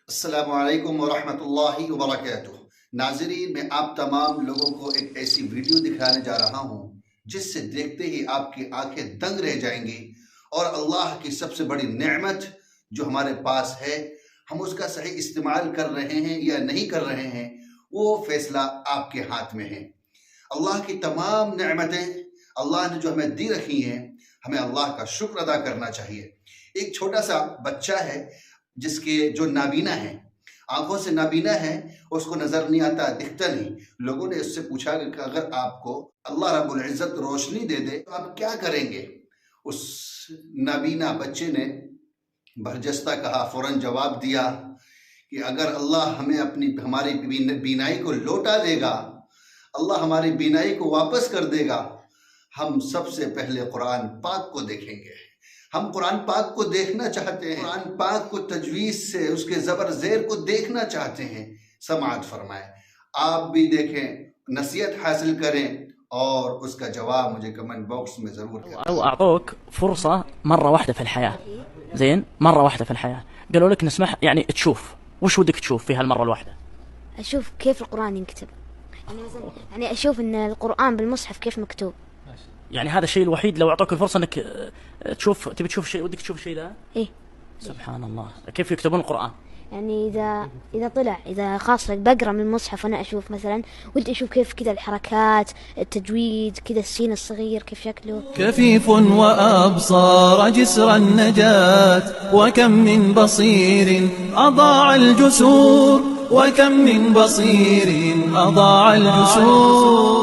السلام علیکم ورحمۃ اللہ وبرکاتہ۔ ناظرین، میں آپ تمام لوگوں کو ایک ایسی ویڈیو دکھانے جا رہا ہوں جس سے دیکھتے ہی آپ کی آنکھیں دنگ رہ جائیں گی، اور اللہ کی سب سے بڑی نعمت جو ہمارے پاس ہے، ہم اس کا صحیح استعمال کر رہے ہیں یا نہیں کر رہے ہیں، وہ فیصلہ آپ کے ہاتھ میں ہے۔ اللہ کی تمام نعمتیں اللہ نے جو ہمیں دی رکھی ہیں، ہمیں اللہ کا شکر ادا کرنا چاہیے۔ ایک چھوٹا سا بچہ ہے جس کے جو نابینا ہے، آنکھوں سے نابینا ہے، اس کو نظر نہیں آتا، دکھتا نہیں۔ لوگوں نے اس سے پوچھا کہ اگر آپ کو اللہ رب العزت روشنی دے دے تو آپ کیا کریں گے؟ اس نابینا بچے نے برجستہ کہا، فوراً جواب دیا کہ اگر اللہ ہمیں ہماری بینائی کو لوٹا دے گا، اللہ ہماری بینائی کو واپس کر دے گا، ہم سب سے پہلے قرآن پاک کو دیکھیں گے۔ ہم قرآن پاک کو دیکھنا چاہتے ہیں، قرآن پاک کو تجوید سے اس کے زبر زیر کو دیکھنا چاہتے ہیں۔ سماعت فرمائیں، آپ بھی دیکھیں، نصیحت حاصل کریں، اور اس کا جواب مجھے کمنٹ باکس میں ضرور کریں۔ أو أعطوك فرصة مرة واحدة في الحياة، زين، مرة واحدة في الحياة، قالوا لك نسمح يعني تشوف، وش ودك تشوف في هالمرة الواحدة؟ أشوف كيف القرآن ينكتب، يعني مثلا يعني أشوف إن القرآن بالمصحف كيف مكتوب. يعني هذا الشيء الوحيد لو أعطوك الفرصة إنك تشوف، تبي تشوف شيء، ودك تشوف الشيء ذا؟ إيه. سبحان الله، كيف يكتبون القرآن؟ يعني إذا خاصة بقرأ من المصحف وأنا أشوف مثلا، ودي أشوف كيف كذا الحركات، التجويد، كذا السين الصغير كيف شكله. كفيف وأبصار جسر النجاة، وكم من بصير أضاع الجسور، وكم من بصير أضاع الجسور.